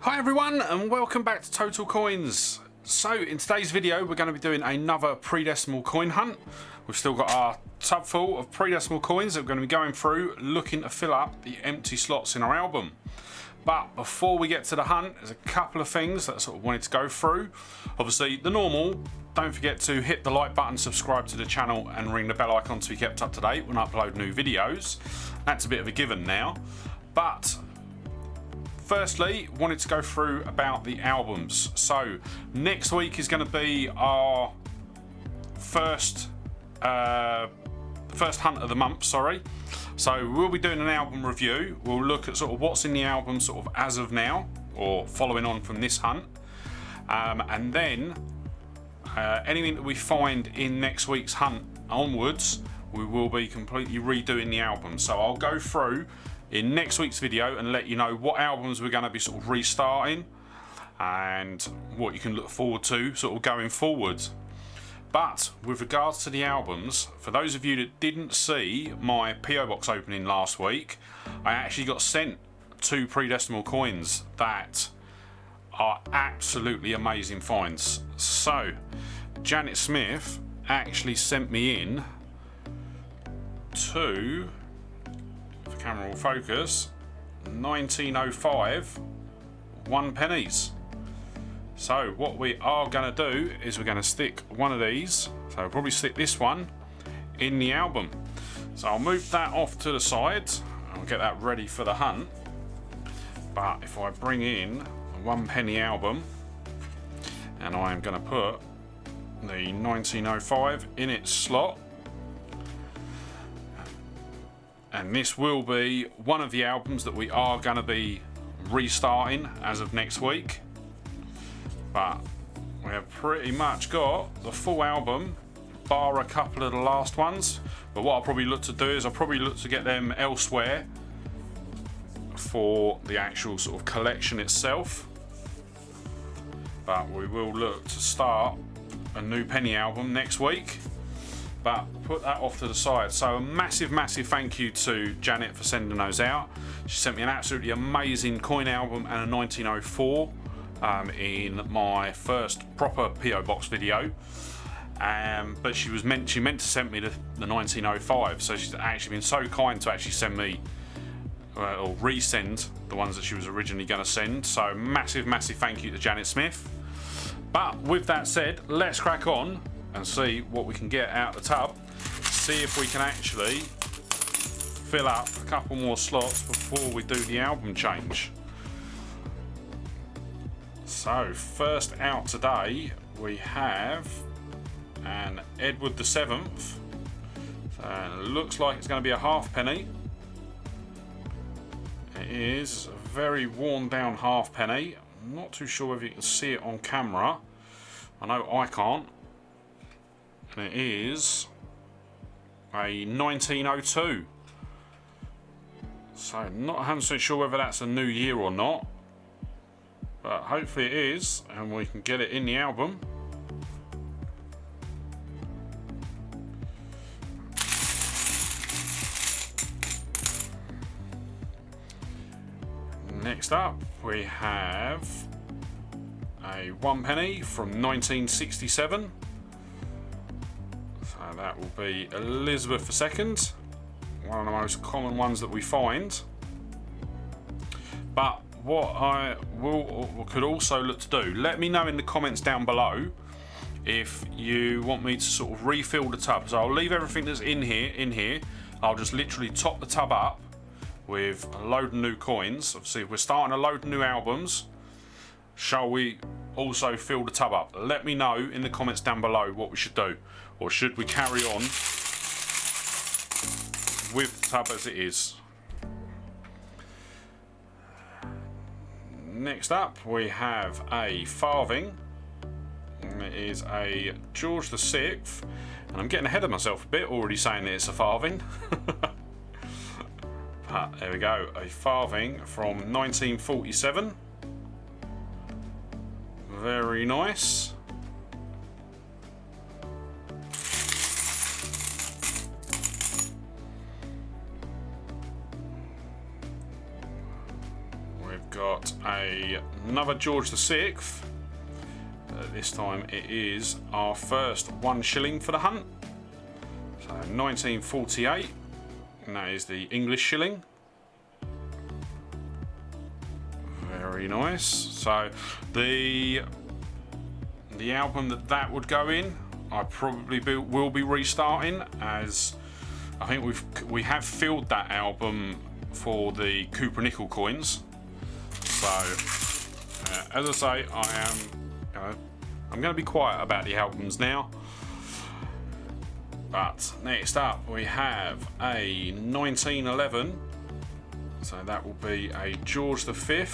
Hi everyone and welcome back to Total Coins. So in today's video we're going to be doing another pre-decimal coin hunt. We've still got our tub full of pre-decimal coins that we're going to be going through, looking to fill up the empty slots in our album. But before we get to the hunt, there's a couple of things that I sort of wanted to go through. Obviously the normal, don't forget to hit the like button, subscribe to the channel and ring the bell icon to be kept up to date when I upload new videos. That's a bit of a given now. But firstly, wanted to go through about the albums. So next week is going to be our first hunt of the month, sorry. So we'll be doing an album review. We'll look at sort of what's in the album sort of as of now, or following on from this hunt. And then anything that we find in next week's hunt onwards, we will be completely redoing the album. So I'll go through in next week's video and let you know what albums we're going to be sort of restarting and what you can look forward to sort of going forward. But with regards to the albums, for those of you that didn't see my PO box opening last week, I actually got sent 2 pre-decimal coins that are absolutely amazing finds. So Janet Smith actually sent me in 2, if the camera will focus, 1905 1 pennies. So what we are going to do is we're going to stick one of these, so we'll probably stick this one in the album. So I'll move that off to the side, I'll get that ready for the hunt. But if I bring in a 1 penny album and I am going to put the 1905 in its slot, and this will be one of the albums that we are going to be restarting as of next week. But we have pretty much got the full album, bar a couple of the last ones. But what I'll probably look to do is I'll probably look to get them elsewhere for the actual sort of collection itself. But we will look to start a new penny album next week. But put that off to the side. So a massive thank you to Janet for sending those out. She sent me an absolutely amazing coin album and a 1904 in my first proper PO box video. But she meant to send me the 1905. So she's actually been so kind to actually send me or resend the ones that she was originally going to send. So massive thank you to Janet Smith. But with that said, let's crack on and see what we can get out of the tub. See if we can actually fill up a couple more slots before we do the album change. So first out today we have an Edward the 7th. So it looks like it's going to be a half penny. It is a very worn down half penny. I'm not too sure whether you can see it on camera. I know I can't. And it is a 1902. So not 100% sure whether that's a new year or not, but hopefully it is and we can get it in the album. Next up we have a 1 penny from 1967. So that will be Elizabeth II, one of the most common ones that we find. But what I could also look to do, let me know in the comments down below if you want me to sort of refill the tub. So I'll leave everything that's in here. I'll just literally top the tub up with a load of new coins. Obviously if we're starting a load of new albums, shall we also fill the tub up? Let me know in the comments down below what we should do, or should we carry on with the tub as it is. Next up we have a farthing, and it is a George the 6th, and I'm getting ahead of myself a bit already saying that it's a farthing. But there we go, a farthing from 1947. Very nice. got another George VI. This time it is our first 1 shilling for the hunt. So 1948, and that is the English shilling. Very nice. So the album that would go in, I probably will be restarting, as I think we have filled that album for the Cooper nickel coins. So as I say, I'm going to be quiet about the albums now. But next up we have a 1911. So that will be a George V.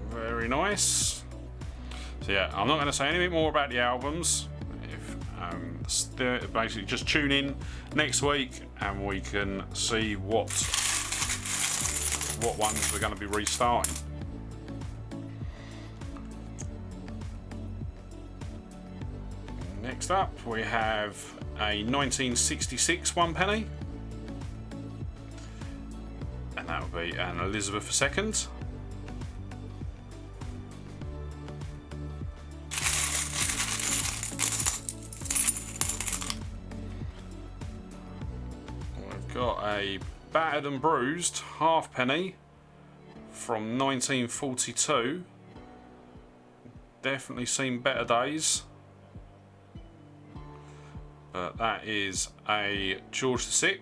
Very nice. So yeah, I'm not going to say anything more about the albums. Basically just tune in next week and we can see what ones we're going to be restarting. Next up we have a 1966 1 penny, and that will be an Elizabeth II. We've got a battered and bruised halfpenny from 1942. Definitely seen better days. But that is a George VI.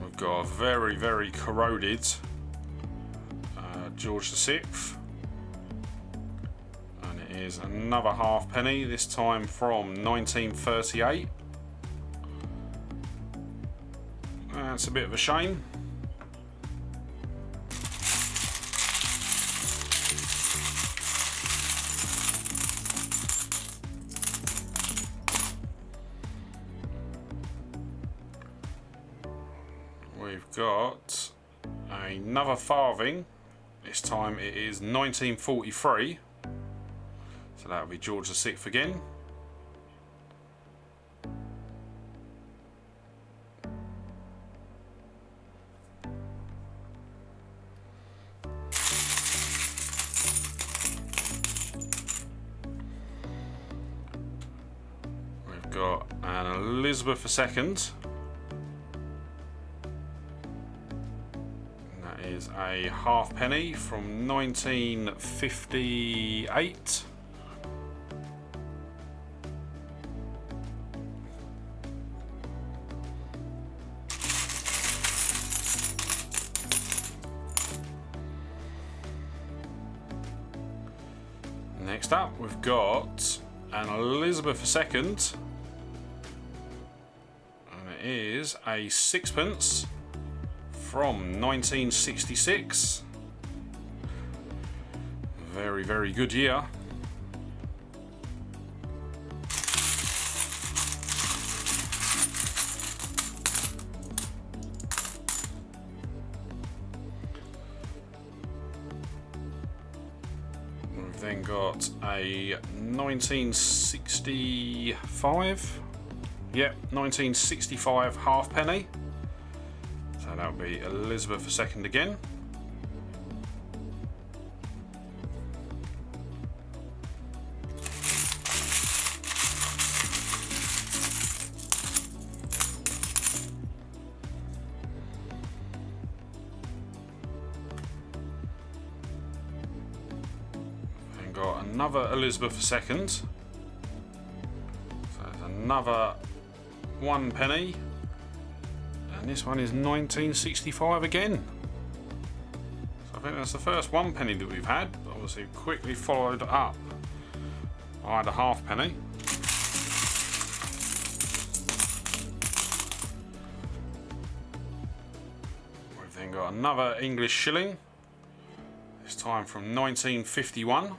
We've got a very, very corroded George VI. And it is another halfpenny, this time from 1938. That's a bit of a shame. We've got another farthing. This time it is 1943. So that will be George VI again. Got an Elizabeth II, and that is a halfpenny from 1958. Next up we've got an Elizabeth II. Is a sixpence from 1966. Very, very good year. We've then got a 1965. Yep, 1965 halfpenny. So that'll be Elizabeth II again. Then got another Elizabeth II. So there's another 1 penny, and this one is 1965 again. So I think that's the first 1 penny that we've had, obviously quickly followed up by the halfpenny. We've then got another English shilling, this time from 1951.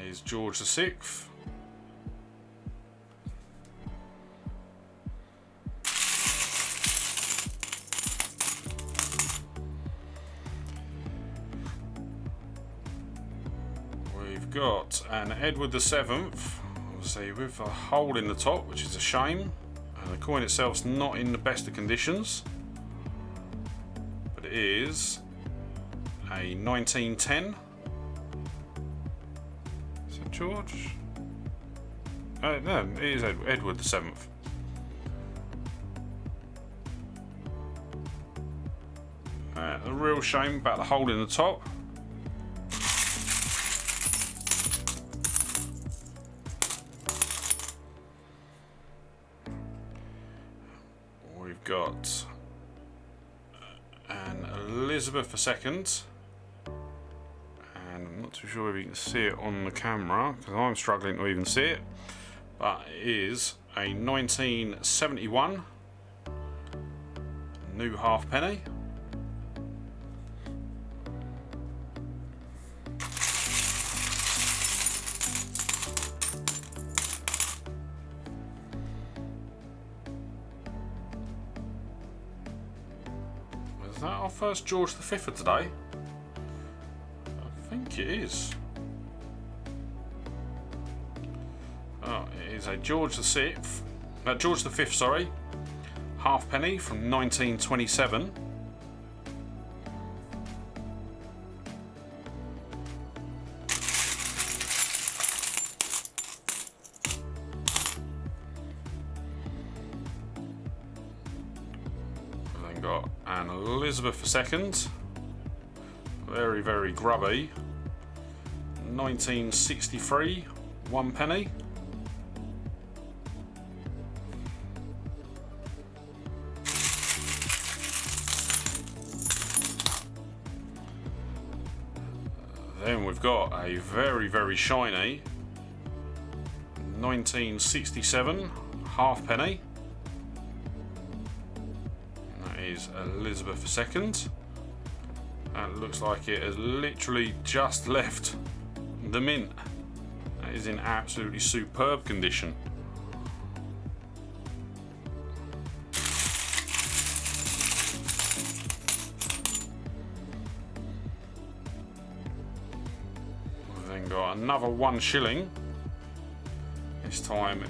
Is George VI. got an Edward the 7th, obviously with a hole in the top, which is a shame. And the coin itself's not in the best of conditions, but it is a 1910. Is it George? No, it is Edward the 7th. A real shame about the hole in the top. We've got an Elizabeth II, and I'm not too sure if you can see it on the camera because I'm struggling to even see it, but it is a 1971 new halfpenny. Is that our first George V of today? I think it is. Oh, it is a George VI, George V, sorry, halfpenny from 1927. We've then got an Elizabeth II, very, very grubby, 1963, 1 penny. Then we've got a very, very shiny 1967 halfpenny. That is Elizabeth II. And it looks like it has literally just left the mint. That is in absolutely superb condition. Then got another 1 shilling. This time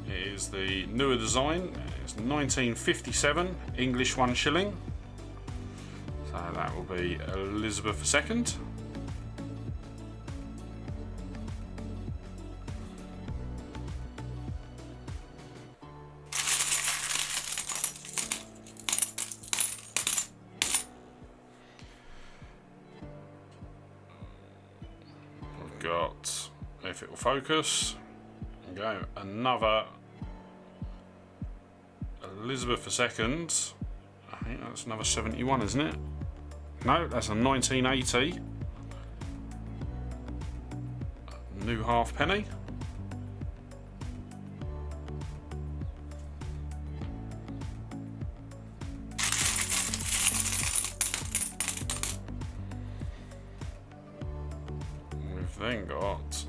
it is the newer design. It's 1957 English 1 shilling. So that will be Elizabeth II. Got, if it will focus, go another Elizabeth II. I think that's another 71, isn't it? No, that's a 1980 new halfpenny. Then got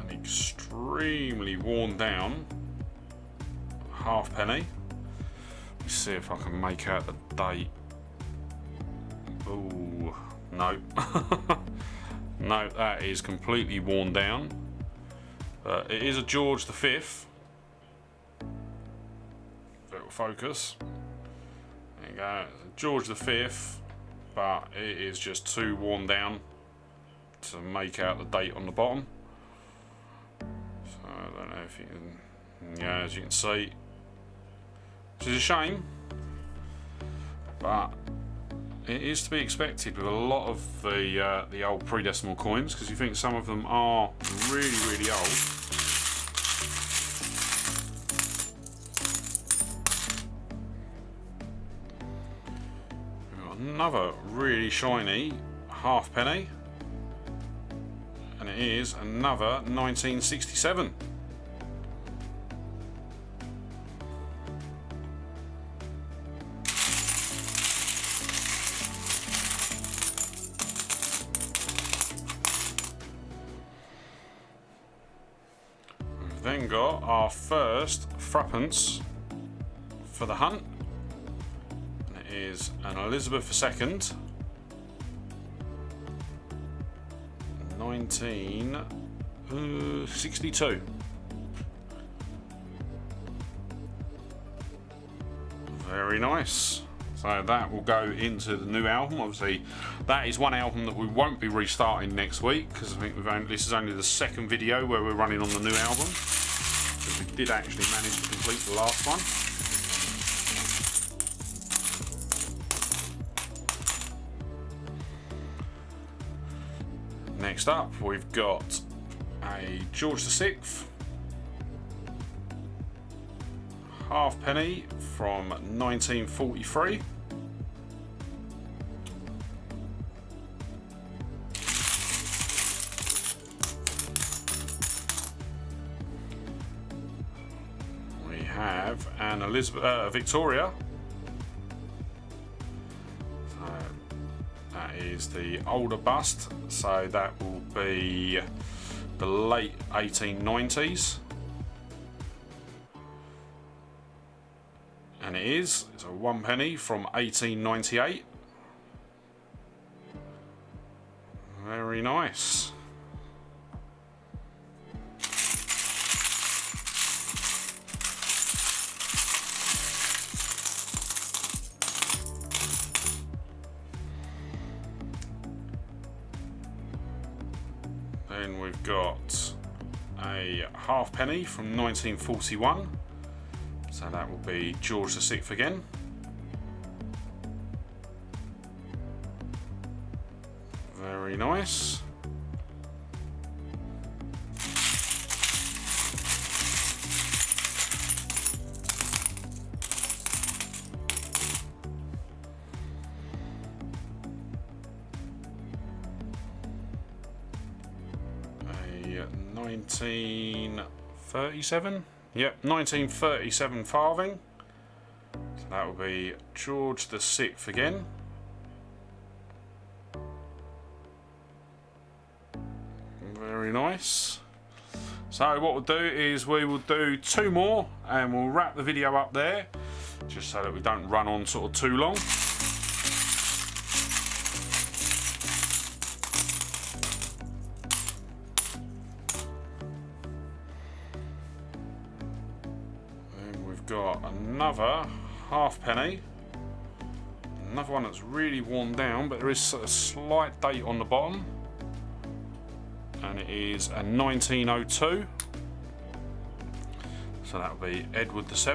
an extremely worn down halfpenny. Let's see if I can make out the date. Oh no. No, that is completely worn down. But it is a George V. If it will focus. There you go, it's a George V, but it is just too worn down to make out the date on the bottom. So I don't know if you can, yeah, as you can see, which is a shame, but it is to be expected with a lot of the old pre-decimal coins, because you think some of them are really, really old. We've got another really shiny halfpenny. And it is another 1967. We've then got our first threepence for the hunt. And it is an Elizabeth II. 1962. Very nice. So that will go into the new album. Obviously, that is one album that we won't be restarting next week, because I think this is only the second video where we're running on the new album, because we did actually manage to complete the last one. Next up, we've got a George VI Half Penny from 1943. We have an Victoria. So that is the older bust, so that will be the late 1890s. And it's a 1 penny from 1898. Very nice. Then we've got a half penny from 1941. So that will be George VI again. Very nice. A 1937. Yep, 1937 farthing. So that will be George VI again. Very nice. So what we'll do is we will do two more and we'll wrap the video up there, just so that we don't run on sort of too long. Got another half penny, another one that's really worn down, but there is a slight date on the bottom, and it is a 1902, so that will be Edward VII.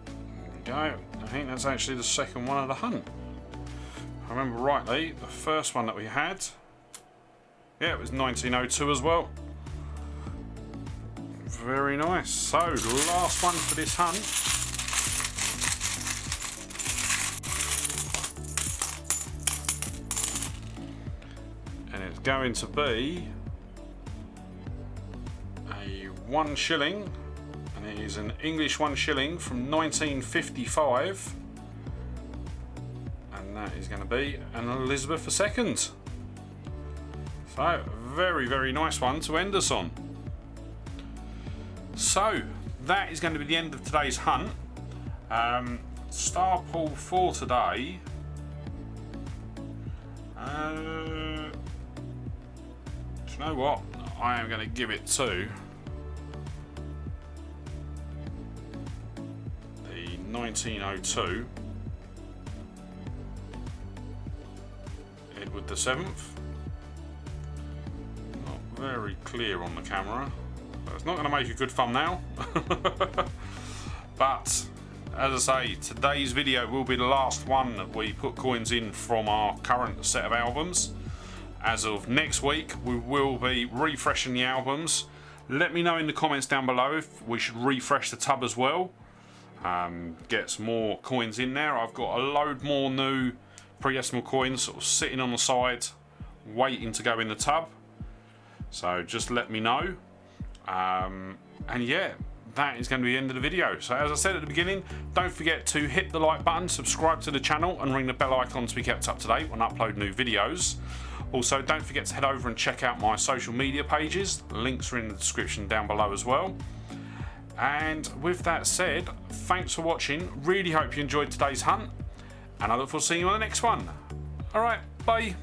There we go. I think that's actually the second one of the hunt. If I remember rightly, the first one that we had, yeah, it was 1902 as well. Very nice. So, last one for this hunt. And it's going to be a 1 shilling, and it is an English 1 shilling from 1955. And that is going to be an Elizabeth II. So, very, very nice one to end us on. So that is going to be the end of today's hunt. Star pull for today. Do you know what? I am going to give it to the 1902 Edward VII. Not very clear on the camera. It's not going to make a good thumbnail. But as I say, today's video will be the last one that we put coins in from our current set of albums. As of next week, we will be refreshing the albums. Let me know in the comments down below if we should refresh the tub as well. Get some more coins in there. I've got a load more new pre-decimal coins sort of sitting on the side waiting to go in the tub. So just let me know. And yeah, that is going to be the end of the video. So as I said at the beginning, don't forget to hit the like button, subscribe to the channel and ring the bell icon to be kept up to date when I upload new videos. Also, don't forget to head over and check out my social media pages. The links are in the description down below as well. And with that said, thanks for watching. Really hope you enjoyed today's hunt, and I look forward to seeing you on the next one. All right, bye.